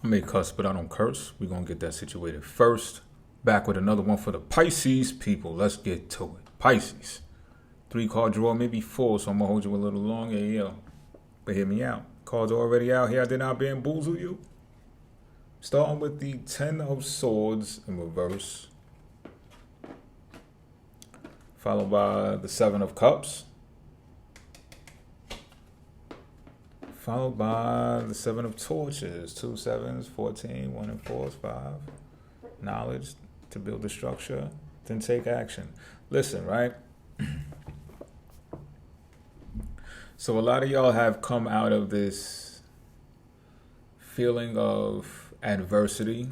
I may cuss, but I don't curse. We're going to get that situated first. Back with another one for the Pisces people. Let's get to it. Pisces. 3-card draw, maybe 4, so I'm going to hold you a little longer. Yeah. But hear me out. Cards already out here. I did not bamboozle you. Starting with the 10 of Swords in reverse. Followed by the 7 of Cups. Followed by the 7 of Torches. 2 7s, 14, 1 and 4 is 5. Knowledge to build the structure, then take action. Listen, right? So a lot of y'all have come out of this feeling of adversity,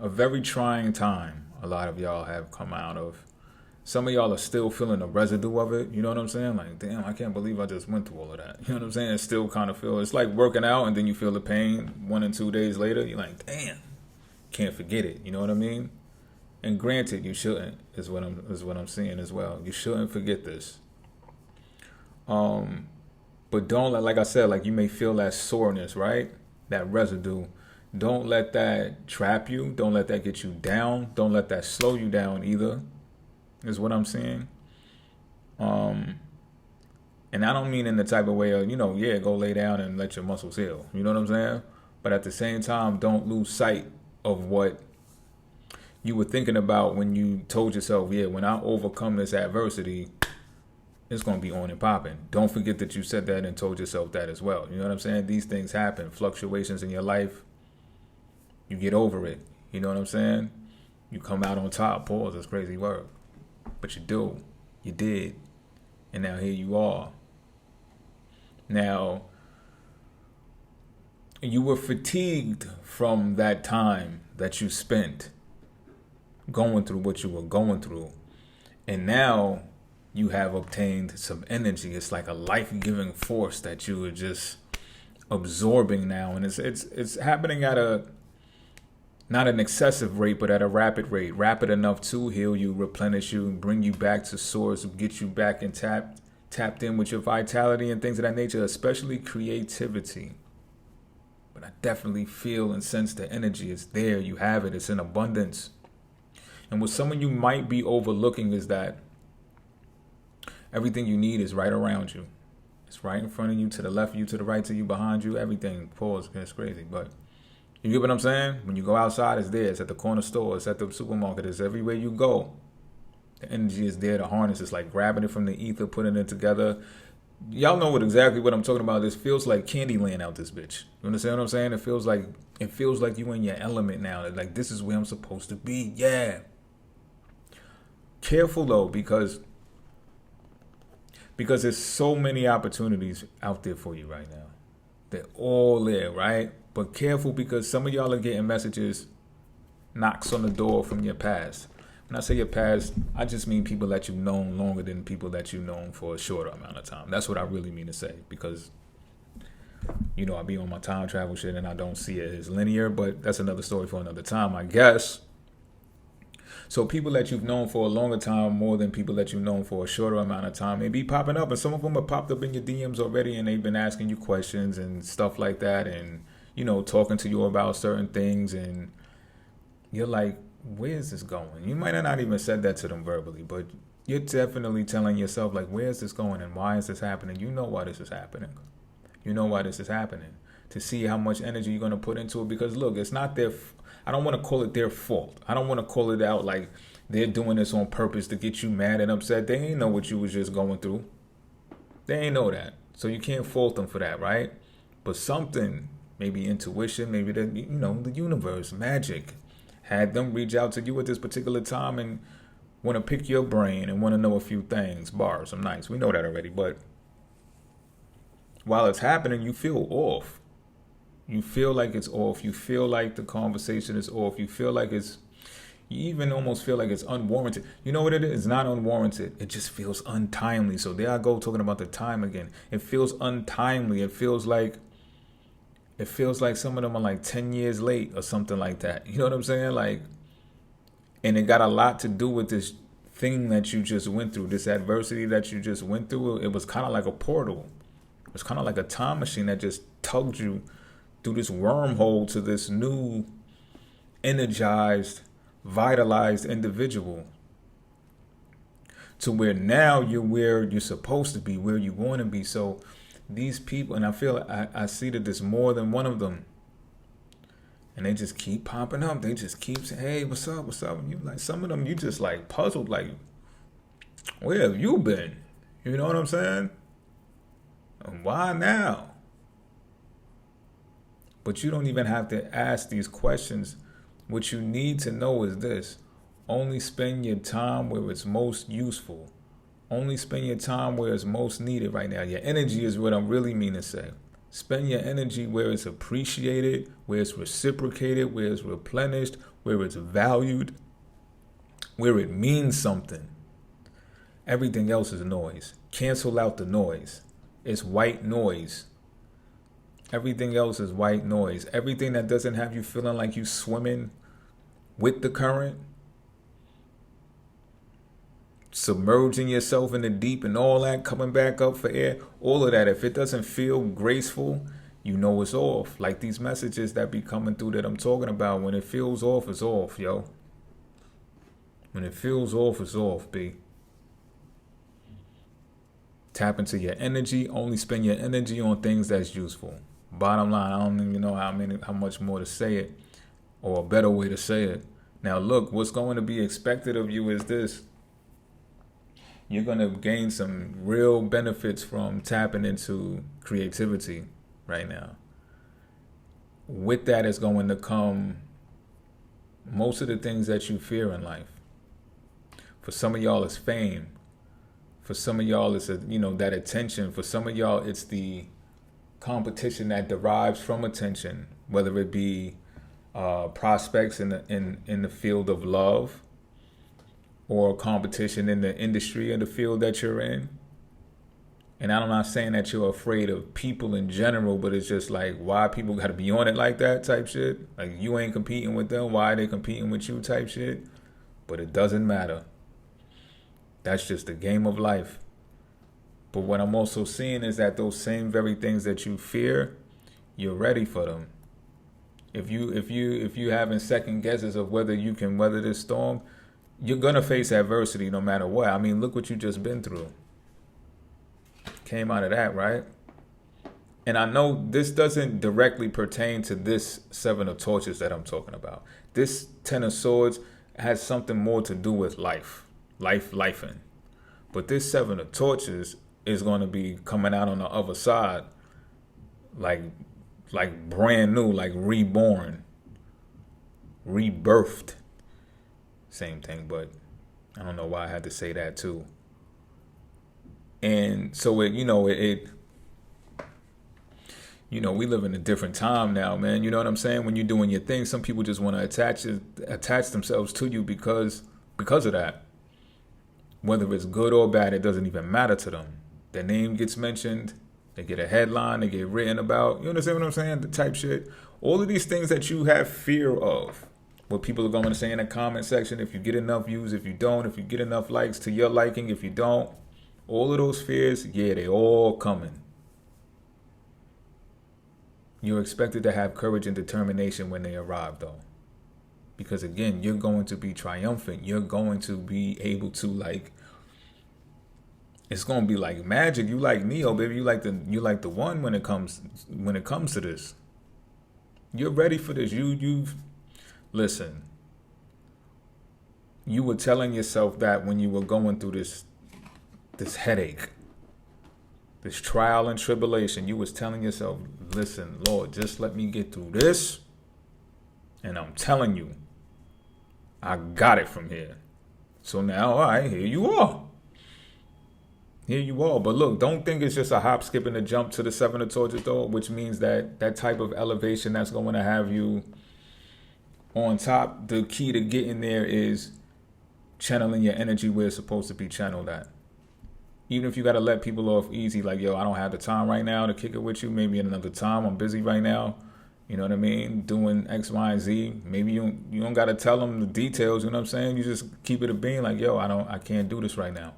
a very trying time. A lot of y'all have come out of. Some of y'all are still feeling the residue of it. You know what I'm saying? Like, damn, I can't believe I just went through all of that. You know what I'm saying? It still kind of feel. It's like working out and then you feel the pain 1 and 2 days later. You're like, damn, can't forget it. You know what I mean? And granted, you shouldn't. Is what I'm seeing as well. You shouldn't forget this. But don't let, like I said, like you may feel that soreness, right? That residue. Don't let that trap you. Don't let that get you down. Don't let that slow you down either. Is what I'm saying. And I don't mean in the type of way of, go lay down and let your muscles heal. You know what I'm saying? But at the same time, don't lose sight of what you were thinking about when you told yourself, when I overcome this adversity, it's going to be on and popping. Don't forget that you said that and told yourself that as well. You know what I'm saying? These things happen. Fluctuations in your life. You get over it. You know what I'm saying? You come out on top. Pause. That's crazy work. But you do. You did. And now here you are. Now, you were fatigued from that time that you spent going through what you were going through. And now you have obtained some energy. It's like a life-giving force that you are just absorbing now. And it's happening at not an excessive rate, but at a rapid rate. Rapid enough to heal you, replenish you, bring you back to source, get you back and tapped in with your vitality and things of that nature, especially creativity. But I definitely feel and sense the energy. It's there. You have it. It's in abundance. And what some of you might be overlooking is that everything you need is right around you. It's right in front of you, to the left of you, to the right of you, behind you, everything. Pause. It's crazy. But you get what I'm saying? When you go outside, it's there. It's at the corner store. It's at the supermarket. It's everywhere you go. The energy is there to harness. It's like grabbing it from the ether, putting it together. Y'all know exactly what I'm talking about. This feels like Candyland out this bitch. You understand what I'm saying? It feels like you in your element now. Like, this is where I'm supposed to be. Yeah. Careful though, because there's so many opportunities out there for you right now. They're all there, right? But careful, because some of y'all are getting messages, knocks on the door from your past. When I say your past, I just mean people that you've known longer than people that you've known for a shorter amount of time. That's what I really mean to say, because, I be on my time travel shit and I don't see it as linear, but that's another story for another time, I guess. So people that you've known for a longer time, more than people that you've known for a shorter amount of time, may be popping up. And some of them have popped up in your DMs already, and they've been asking you questions and stuff like that, and, talking to you about certain things. And you're like, where's this going? You might have not even said that to them verbally, but you're definitely telling yourself, like, where's this going and why is this happening? You know why this is happening. You know why this is happening. To see how much energy you're going to put into it. Because, look, it's not their I don't want to call it their fault. I don't want to call it out like they're doing this on purpose to get you mad and upset. They ain't know what you was just going through. They ain't know that. So you can't fault them for that, right? But something, maybe intuition, maybe the universe, magic, had them reach out to you at this particular time and want to pick your brain and want to know a few things. Bars, I'm nice. We know that already. But while it's happening, you feel off. You feel like it's off. You feel like the conversation is off. You feel like you even almost feel like it's unwarranted. You know what it is? It's not unwarranted. It just feels untimely. So there I go talking about the time again. It feels untimely. It feels like some of them are like 10 years late or something like that. You know what I'm saying? Like, and it got a lot to do with this thing that you just went through, this adversity that you just went through. It was kind of like a portal. It was kind of like a time machine that just tugged you through this wormhole to this new, energized, vitalized individual, to where now you're where you're supposed to be, where you want to be. So these people, and I feel I see that there's more than one of them, and they just keep popping up. They just keep saying, hey, what's up, what's up? And you like, some of them you just like puzzled, like, where have you been? You know what I'm saying? And why now? But you don't even have to ask these questions. What you need to know is this: only spend your time where it's most useful. Only spend your time where it's most needed right now. Your energy is what I really mean to say. Spend your energy where it's appreciated, where it's reciprocated, where it's replenished, where it's valued, where it means something. Everything else is noise. Cancel out the noise. It's white noise. Everything else is white noise. Everything that doesn't have you feeling like you swimming with the current, submerging yourself in the deep and all that, coming back up for air, all of that, if it doesn't feel graceful, you know it's off. Like these messages that be coming through that I'm talking about, when it feels off, it's off, yo. When it feels off, it's off, B. Tap into your energy. Only spend your energy on things that's useful. Bottom line, I don't even know how much more to say it, or a better way to say it. Now look, what's going to be expected of you is this: you're going to gain some real benefits from tapping into creativity right now. With that is going to come most of the things that you fear in life. For some of y'all, it's fame. For some of y'all, it's that attention. For some of y'all, it's the competition that derives from attention, whether it be prospects in the field of love, or competition in the industry or the field that you're in. And I'm not saying that you're afraid of people in general, but it's just like, why people got to be on it like that type shit. Like, you ain't competing with them, why are they competing with you type shit. But it doesn't matter. That's just the game of life. But what I'm also seeing is that those same very things that you fear, you're ready for them. If you having second guesses of whether you can weather this storm, you're gonna face adversity no matter what. I mean, look what you just been through. Came out of that, right? And I know this doesn't directly pertain to this Seven of Torches that I'm talking about. This Ten of Swords has something more to do with lifing. But this Seven of Torches is going to be coming out on the other side like brand new, like reborn, rebirthed. Same thing, but I don't know why I had to say that too. And so we live in a different time now, man. You know what I'm saying? When you're doing your thing, some people just want to attach themselves to you because of that. Whether it's good or bad, it doesn't even matter to them. Their name gets mentioned, they get a headline, they get written about. You understand what I'm saying? The type shit. All of these things that you have fear of. What people are going to say in the comment section, if you get enough views, if you don't, if you get enough likes to your liking, if you don't, all of those fears, yeah, they all coming. You're expected to have courage and determination when they arrive, though. Because again, you're going to be triumphant. You're going to be able to it's going to be like magic. You like Neo, baby. You like the one when it comes to this. You're ready for this. Listen, you were telling yourself that when you were going through this headache, this trial and tribulation, you was telling yourself, listen, Lord, just let me get through this. And I'm telling you, I got it from here. So now, all right, here you are. Here you are. But look, don't think it's just a hop, skip, and a jump to the Seven of Torches, though, which means that type of elevation that's going to have you on top. The key to getting there is channeling your energy where it's supposed to be channeled at. Even if you got to let people off easy, like, yo, I don't have the time right now to kick it with you. Maybe in another time. I'm busy right now. You know what I mean? Doing X, Y, and Z. Maybe you don't got to tell them the details. You know what I'm saying? You just keep it a being like, yo, I can't do this right now.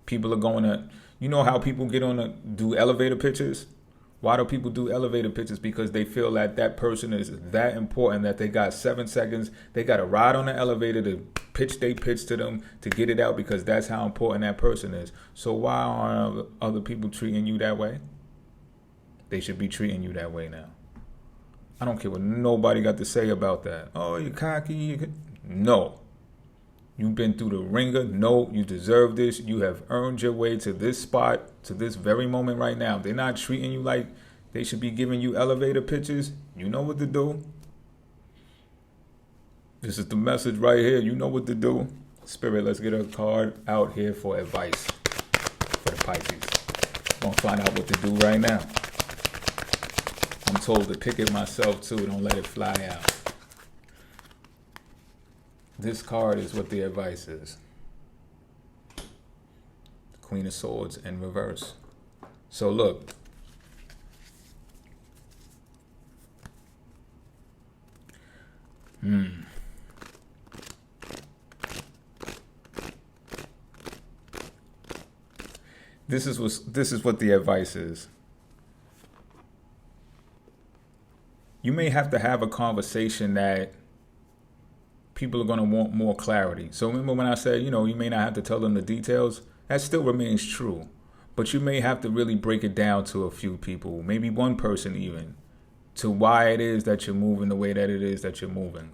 People are going to, you know how people get on to do elevator pitches? Why do people do elevator pitches? Because they feel that that person is that important that they got 7 seconds. They got to ride on the elevator to pitch they pitch to them to get it out, because that's how important that person is. So why aren't other people treating you that way? They should be treating you that way now. I don't care what nobody got to say about that. Oh, you're cocky. No. You've been through the ringer. No, you deserve this. You have earned your way to this spot, to this very moment right now. They're not treating you like they should be giving you elevator pitches. You know what to do. This is the message right here. You know what to do. Spirit, let's get a card out here for advice for the Pisces. I'm going to find out what to do right now. I'm told to pick it myself too. Don't let it fly out. This card is what the advice is. Queen of Swords in reverse. So look. This is what the advice is. You may have to have a conversation that people are going to want more clarity. So remember when I said, you may not have to tell them the details, that still remains true. But you may have to really break it down to a few people, maybe one person even, to why it is that you're moving the way that it is that you're moving.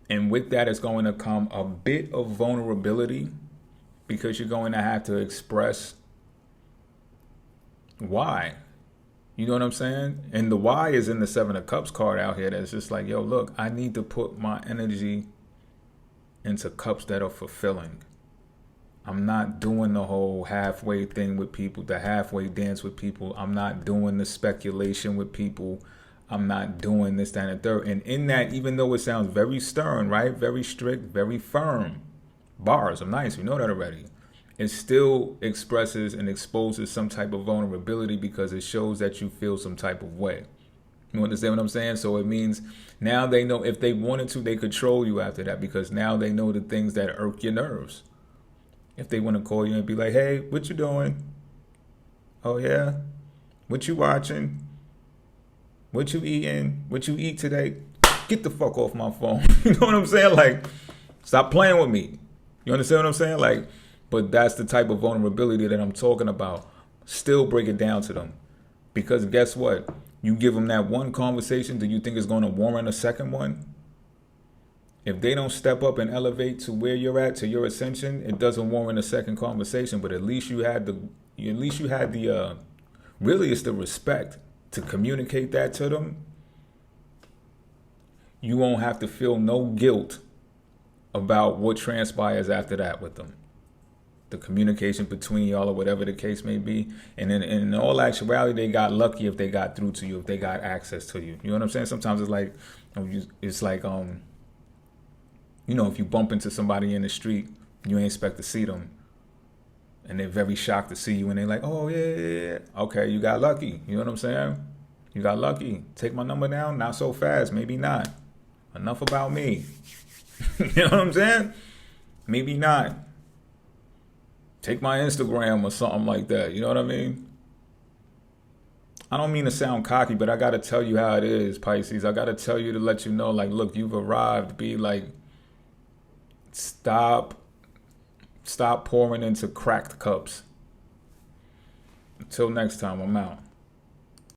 And with that is going to come a bit of vulnerability, because you're going to have to express why. You know what I'm saying? And the why is in the 7 of Cups card out here. That's just like, yo, look, I need to put my energy into cups that are fulfilling. I'm not doing the whole halfway thing with people, the halfway dance with people. I'm not doing the speculation with people. I'm not doing this, that, and the third. And in that, even though it sounds very stern, right? Very strict, very firm. Bars are nice. We know that already. It still expresses and exposes some type of vulnerability, because it shows that you feel some type of way. You understand what I'm saying? So it means now they know if they wanted to, they control you after that, because now they know the things that irk your nerves. If they want to call you and be like, hey, what you doing? Oh, yeah? What you watching? What you eating? What you eat today? Get the fuck off my phone. You know what I'm saying? Like, stop playing with me. You understand what I'm saying? Like, but that's the type of vulnerability that I'm talking about. Still break it down to them. Because guess what? You give them that one conversation, do you think it's going to warrant a second one? If they don't step up and elevate to where you're at, to your ascension, it doesn't warrant a second conversation. But at least you had the really it's the respect to communicate that to them. You won't have to feel no guilt about what transpires after that with them. The communication between y'all, or whatever the case may be. And in all actuality, they got lucky if they got through to you, if they got access to you. You know what I'm saying? Sometimes it's like, if you bump into somebody in the street, you ain't expect to see them, and they're very shocked to see you, and they're like, oh, yeah. Okay, you got lucky. You know what I'm saying? You got lucky. Take my number down? Not so fast. Maybe not. Enough about me. You know what I'm saying? Maybe not. Take my Instagram or something like that. You know what I mean? I don't mean to sound cocky, but I got to tell you how it is, Pisces. I got to tell you to let you know, like, look, you've arrived. Be like, stop pouring into cracked cups. Until next time, I'm out.